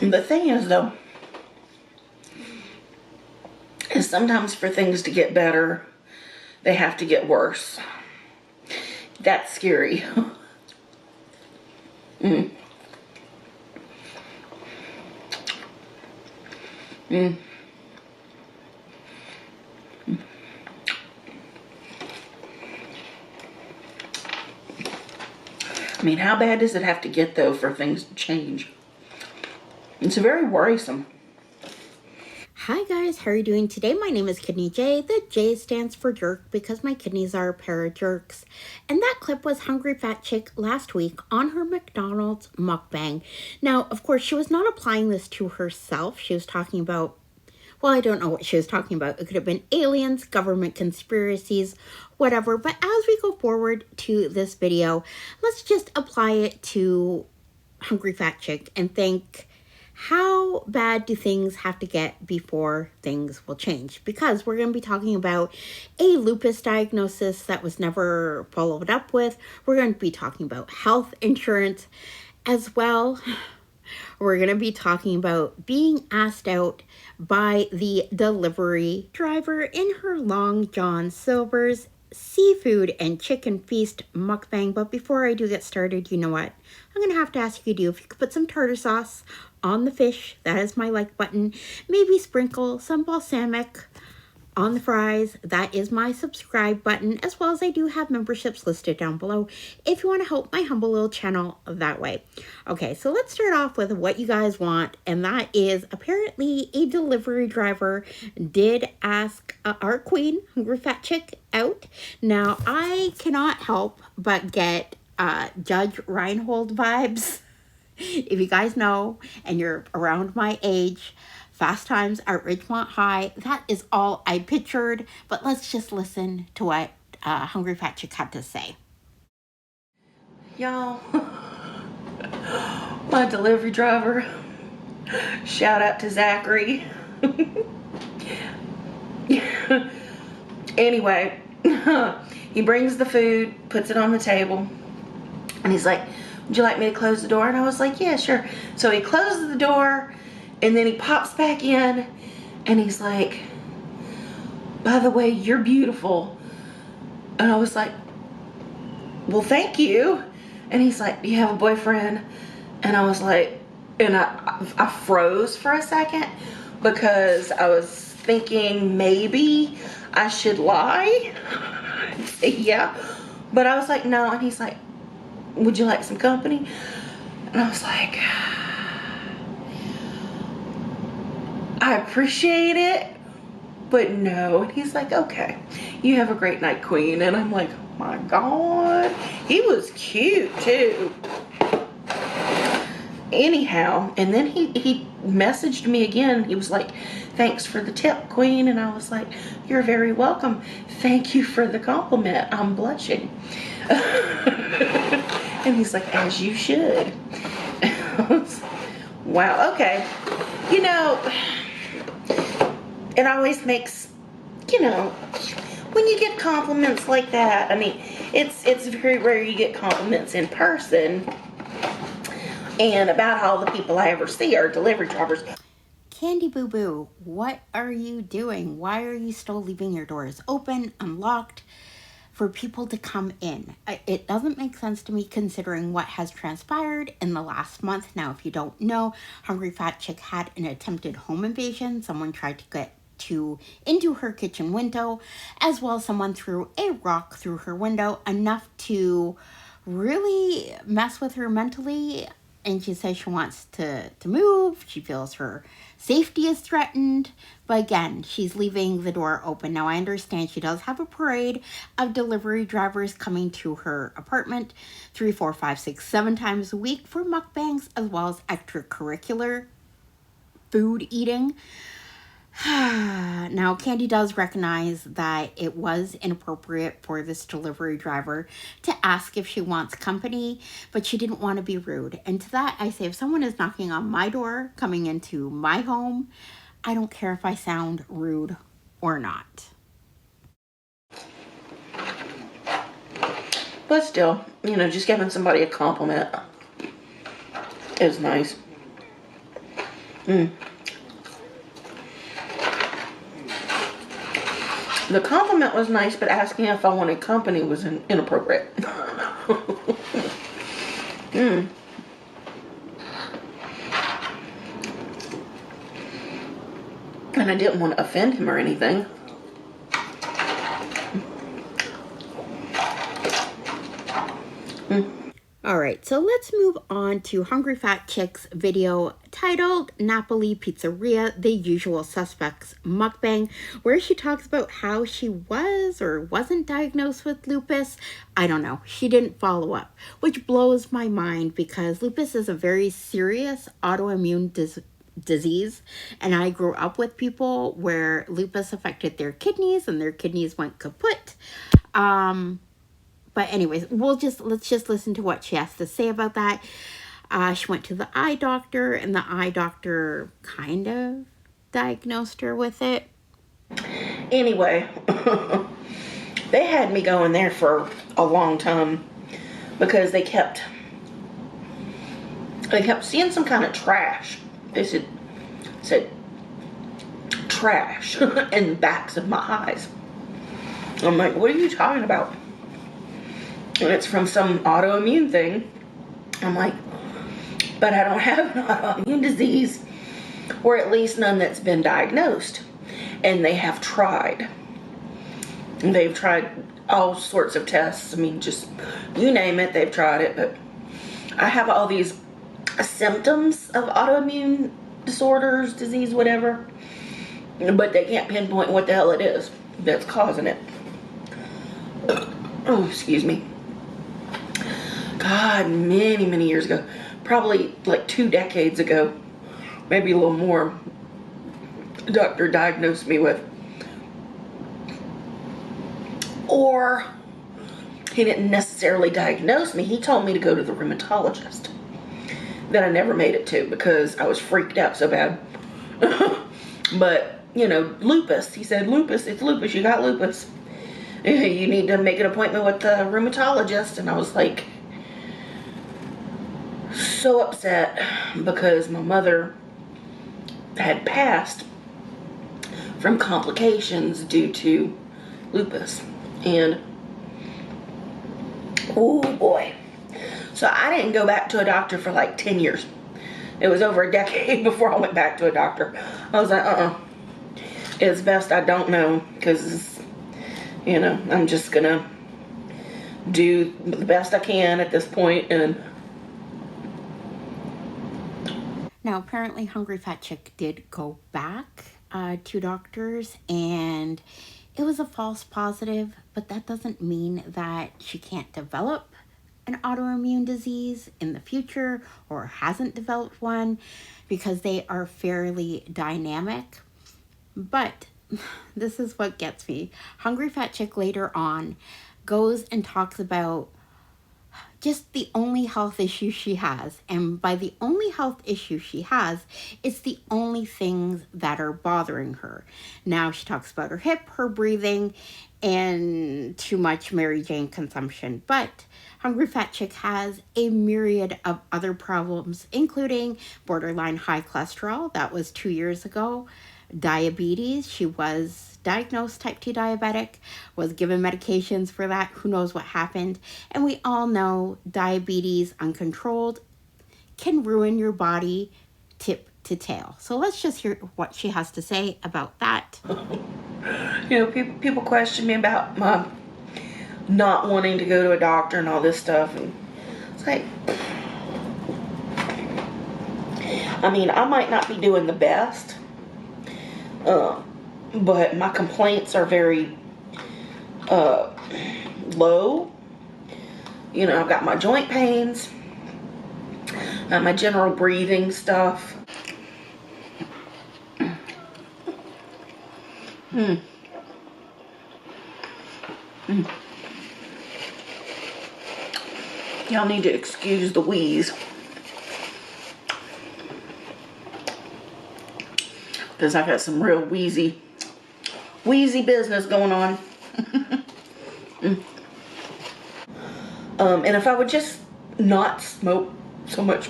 The thing is, though, is sometimes for things to get better, they have to get worse. That's scary. Mm. Mm. I mean, how bad does it have to get, though, for things to change? It's very worrisome. Hi guys, how are you doing today? My name is Kidneyjay. The J stands for jerk because my kidneys are a pair of jerks. And that clip was Hungry Fatchick last week on her McDonald's mukbang. Now, of course, she was not applying this to herself. She was talking about, well, I don't know what she was talking about. It could have been aliens, government conspiracies, whatever. But as we go forward to this video, let's just apply it to Hungry Fatchick and think, how bad do things have to get before things will change? Because we're going to be talking about a lupus diagnosis that was never followed up with. We're going to be talking about health insurance as well. We're going to be talking about being asked out by the delivery driver in her Long John Silver's seafood and chicken feast mukbang. But before I do get started, you know what? I'm going to have to ask you to, if you could put some tartar sauce on the fish, that is my like button. Maybe sprinkle some balsamic on the fries, that is my subscribe button, as well as I do have memberships listed down below if you want to help my humble little channel that way. Okay, so let's start off with what you guys want, and that is apparently a delivery driver did ask our queen, Hungry Fatchick, out. Now, I cannot help but get Judge Reinhold vibes. If you guys know and you're around my age, Fast Times at Ridgemont High, that is all I pictured. But let's just listen to what Hungry Fatchick had to say. Y'all, my delivery driver, shout out to Zachary. Anyway, he brings the food, puts it on the table, and he's like, would you like me to close the door? And I was like, yeah, sure. So he closes the door, and then he pops back in, and he's like, by the way, you're beautiful. And I was like, well, thank you. And he's like, do you have a boyfriend? And I was like, and I froze for a second because I was thinking maybe I should lie. Yeah. But I was like, no. And he's like, would you like some company? And I was like, I appreciate it, but no. And he's like, okay, you have a great night, queen. And I'm like, oh my God, he was cute too. Anyhow, and then he messaged me again. He was like, thanks for the tip, queen. And I was like, you're very welcome. Thank you for the compliment. I'm blushing. And he's like, as you should. Wow, okay. You know, it always makes, you know, when you get compliments like that, I mean, it's very rare you get compliments in person. And about all the people I ever see are delivery drivers. Candy Boo Boo, what are you doing? Why are you still leaving your doors open, unlocked, for people to come in? It doesn't make sense to me considering what has transpired in the last month. Now, if you don't know, Hungry Fatchick had an attempted home invasion. Someone tried to get into her kitchen window, as well as someone threw a rock through her window, enough to really mess with her mentally. And she says she wants to move. She feels her safety is threatened. But again, she's leaving the door open. Now, I understand she does have a parade of delivery drivers coming to her apartment 3, 4, 5, 6, 7 times a week for mukbangs, as well as extracurricular food eating. Now, Candy does recognize that it was inappropriate for this delivery driver to ask if she wants company, but she didn't want to be rude. And to that, I say, if someone is knocking on my door, coming into my home, I don't care if I sound rude or not. But still, you know, just giving somebody a compliment is nice. Mm. The compliment was nice, but asking if I wanted company was inappropriate. Mm. And I didn't want to offend him or anything. Alright, so let's move on to Hungry Fatchick's video titled Napoli Pizzeria, The Usual Suspects Mukbang, where she talks about how she was or wasn't diagnosed with lupus. I don't know. She didn't follow up, which blows my mind because lupus is a very serious autoimmune disease, and I grew up with people where lupus affected their kidneys and their kidneys went kaput. But anyways, let's just listen to what she has to say about that. She went to the eye doctor, and the eye doctor kind of diagnosed her with it. Anyway, they had me going there for a long time because they kept seeing some kind of trash. They said trash in the backs of my eyes. I'm like, what are you talking about? And it's from some autoimmune thing. I'm like, but I don't have an autoimmune disease, or at least none that's been diagnosed. And they have tried. They've tried all sorts of tests. I mean, just you name it, they've tried it. But I have all these symptoms of autoimmune disorders, disease, whatever. But they can't pinpoint what the hell it is that's causing it. Oh, excuse me. God, many, many years ago, probably like 2 decades ago, maybe a little more, the doctor diagnosed me with. Or he didn't necessarily diagnose me. He told me to go to the rheumatologist. That I never made it to because I was freaked out so bad. But, you know, lupus. He said, lupus, it's lupus. You got lupus. You need to make an appointment with the rheumatologist. And I was like, so upset because my mother had passed from complications due to lupus. And oh boy. So I didn't go back to a doctor for like 10 years. It was over a decade before I went back to a doctor. I was like, it's best I don't know, because, you know, I'm just gonna do the best I can at this point. And now, apparently, Hungry Fatchick did go back to doctors, and it was a false positive, but that doesn't mean that she can't develop an autoimmune disease in the future or hasn't developed one, because they are fairly dynamic. But this is what gets me. Hungry Fatchick later on goes and talks about just the only health issue she has. And by the only health issue she has, it's the only things that are bothering her. Now she talks about her hip, her breathing, and too much Mary Jane consumption. But Hungry Fatchick has a myriad of other problems, including borderline high cholesterol. That was 2 years ago. Diabetes. She was diagnosed type 2 diabetic, was given medications for that. Who knows what happened? And we all know diabetes uncontrolled can ruin your body tip to tail. So let's just hear what she has to say about that. You know, people question me about my not wanting to go to a doctor and all this stuff. And it's like, I mean, I might not be doing the best, but my complaints are very low. You know, I've got my joint pains, my general breathing stuff. Y'all need to excuse the wheeze, because I got some real wheezy business going on. And if I would just not smoke so much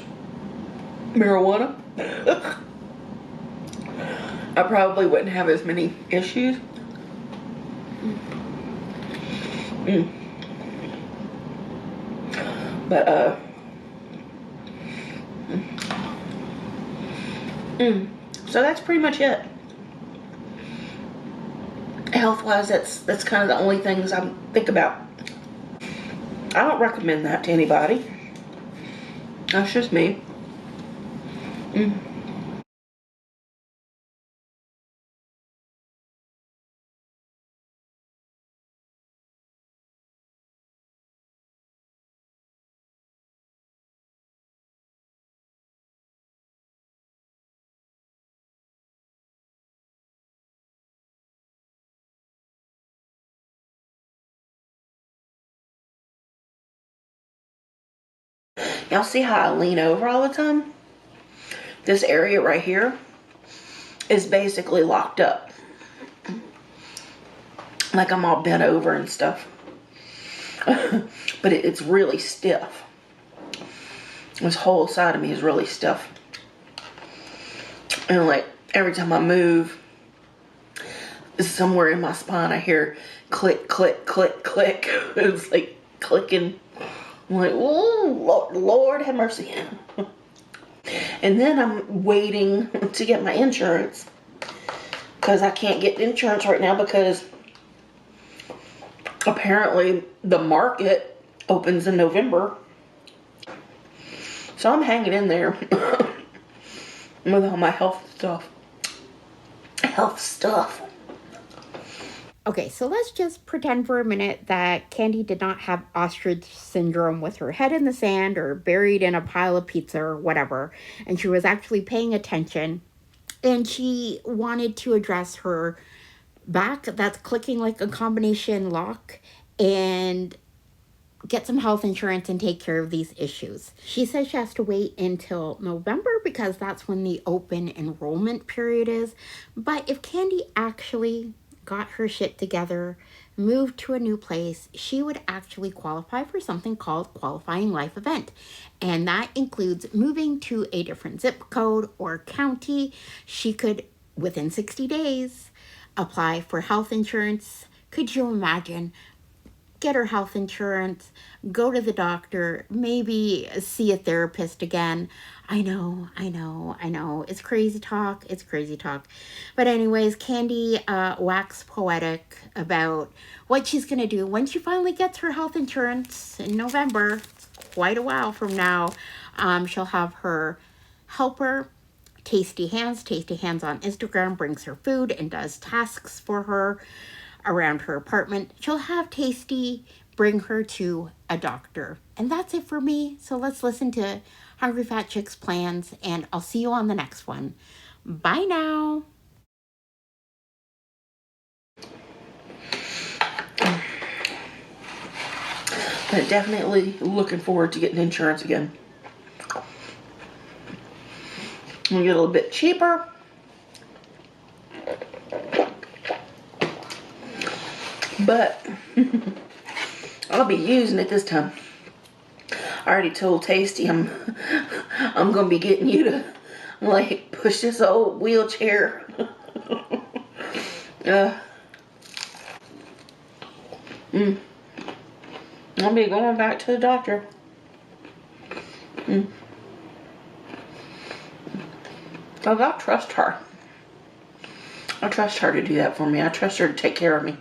marijuana, I probably wouldn't have as many issues. But so that's pretty much it. Health-wise, that's kind of the only things I think about. I don't recommend that to anybody. That's just me. Y'all see how I lean over all the time? This area right here is basically locked up. Like I'm all bent over and stuff. But it's really stiff. This whole side of me is really stiff. And like every time I move, somewhere in my spine I hear click, click, click, click. It's like clicking. I'm like, oh, Lord have mercy. And then I'm waiting to get my insurance. Because I can't get insurance right now because apparently the market opens in November. So I'm hanging in there with all my health stuff. Okay, so let's just pretend for a minute that Candy did not have ostrich syndrome with her head in the sand or buried in a pile of pizza or whatever, and she was actually paying attention, and she wanted to address her back that's clicking like a combination lock and get some health insurance and take care of these issues. She says she has to wait until November because that's when the open enrollment period is. But if Candy actually got her shit together, moved to a new place, she would actually qualify for something called qualifying life event. And that includes moving to a different zip code or county. She could, within 60 days, apply for health insurance. Could you imagine? Get her health insurance, go to the doctor, maybe see a therapist again. I know. It's crazy talk. But anyways, Candy waxed poetic about what she's going to do when she finally gets her health insurance in November. It's quite a while from now. She'll have her helper, Tasty Hands on Instagram, brings her food and does tasks for her around her apartment. She'll have Tasty bring her to a doctor. And that's it for me. So let's listen to Hungry Fatchick's plans, and I'll see you on the next one. Bye now. But definitely looking forward to getting insurance again. It'll get a little bit cheaper. But I'll be using it this time. I already told Tasty I'm gonna be getting you to like push this old wheelchair. I'll be going back to the doctor. I trust her. I trust her to do that for me. I trust her to take care of me.